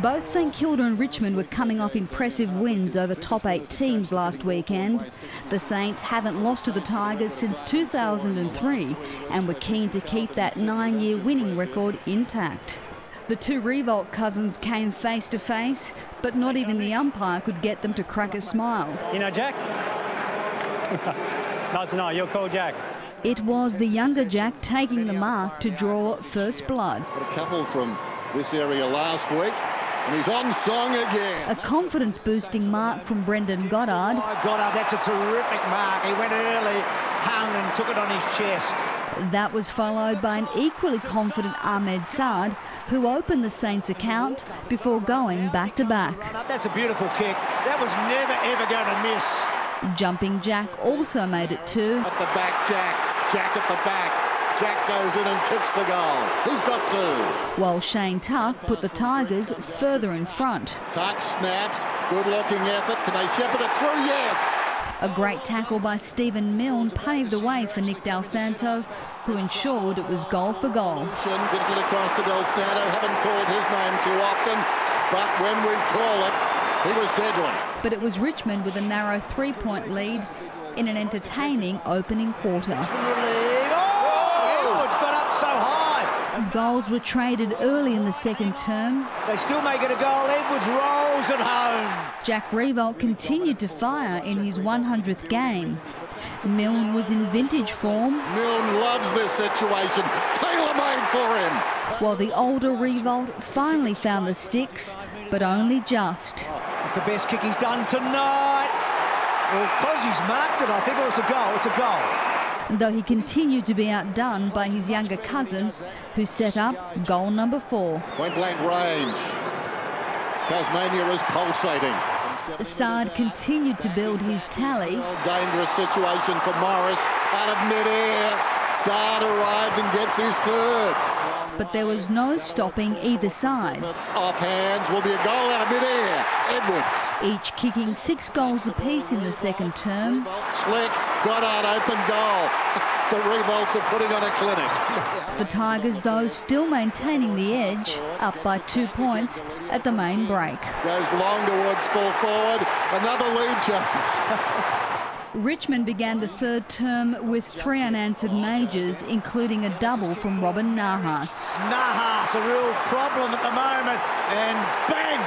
Both St Kilda and Richmond were coming off impressive wins over top 8 teams last weekend. The Saints haven't lost to the Tigers since 2003 and were keen to keep that 9-year winning record intact. The two Revolt cousins came face to face, but not even the umpire could get them to crack a smile. You know Jack? Nice to know, you're called Jack. It was the younger Jack taking the mark to draw first blood. Got a couple from this area last week, and he's on song again. A confidence-boosting mark from Brendan Goddard. Oh, Goddard, that's a terrific mark. He went early, hung and took it on his chest. That was followed by an equally confident Ahmed Saad, who opened the Saints' account before going back-to-back. That's a beautiful kick. That was never, ever going to miss. Jumping Jack also made it 2. At the back, Jack at the back. Jack goes in and kicks the goal. He's got 2. While Shane Tuck put the Tigers further in front. Tuck snaps, good-looking effort. Can they shepherd it through? Yes! A great tackle by Stephen Milne paved the way for Nick Del Santo, who ensured it was goal for goal. Gives it across to Del Santo. Haven't called his name too often, but when we call it, he was deadly. But it was Richmond with a narrow 3-point lead in an entertaining opening quarter. Oh, it's got up so high. Goals were traded early in the second term. They still make it a goal. Edwards rolls it home. Jack Revolt continued to fire in his 100th game. Milne was in vintage form. Milne loves this situation. Tailor-made for him. While the older Revolt finally found the sticks, but only just. It's the best kick he's done tonight. Well, because he's marked it, I think. It's a goal. It's a goal. Though he continued to be outdone by his younger cousin, who set up goal number 4. Point-blank range. Tasmania is pulsating. Saad continued to build his tally. Dangerous situation for Morris. Out of mid-air. Saad arrived and gets his 3rd. But there was no stopping either side. It's off hands. Will be a goal out of mid-air. Edwards. Each kicking 6 goals apiece in the second term. Slick. Goddard open goal. The Revolts are putting on a clinic. The Tigers, though, still maintaining the edge, up by 2 points at the main break. Goes long towards full forward. Another lead change. Richmond began the third term with 3 unanswered majors, including a double from Robin Nahas. Nahas, a real problem at the moment, and bang!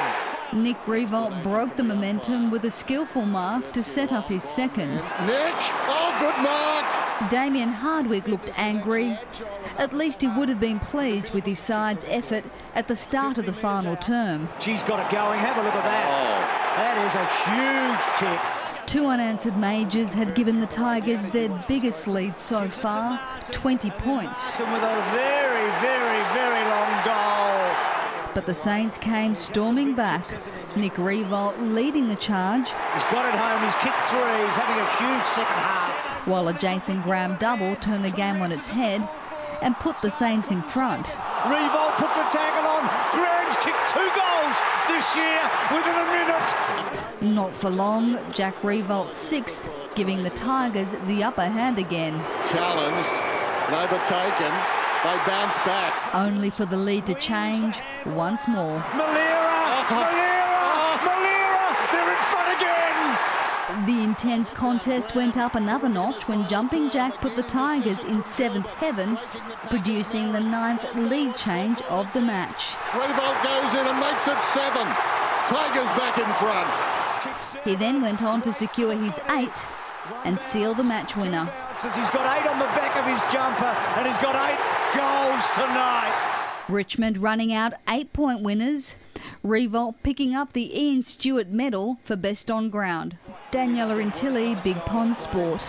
Nick Revolt broke the momentum with a skillful mark to set up his second. Nick, oh, good mark! Damien Hardwick looked angry. At least he would have been pleased with his side's effort at the start of the final term. She's got it going. Have a look at that. Oh. That is a huge kick. 2 unanswered majors had given the Tigers their biggest lead so far, 20 points. And with a very, very, very long goal. But the Saints came storming back. Nick Revolt leading the charge. He's got it home. He's kicked 3. He's having a huge second half. While a Jason Graham double turned the game on its head and put the Saints in front. Revolt puts a tackle on. Graham's kicked 2 goals this year within a minute. Not for long, Jack Revolt's 6th, giving the Tigers the upper hand again. Challenged and overtaken. They bounce back. Only for the lead to change once more. Malera! They're in front again! The intense contest went up another notch when Jumping Jack put the Tigers in 7th heaven, producing the 9th lead change of the match. Revolt goes in and makes it 7. Tigers back in front. He then went on to secure his 8th and seal the match winner. He's got 8 on the back of his jumper and he's got 8 goals tonight. Richmond running out 8-point winners. Revolt picking up the Ian Stewart medal for best on ground. Daniela Intilli, Big Pond Sport.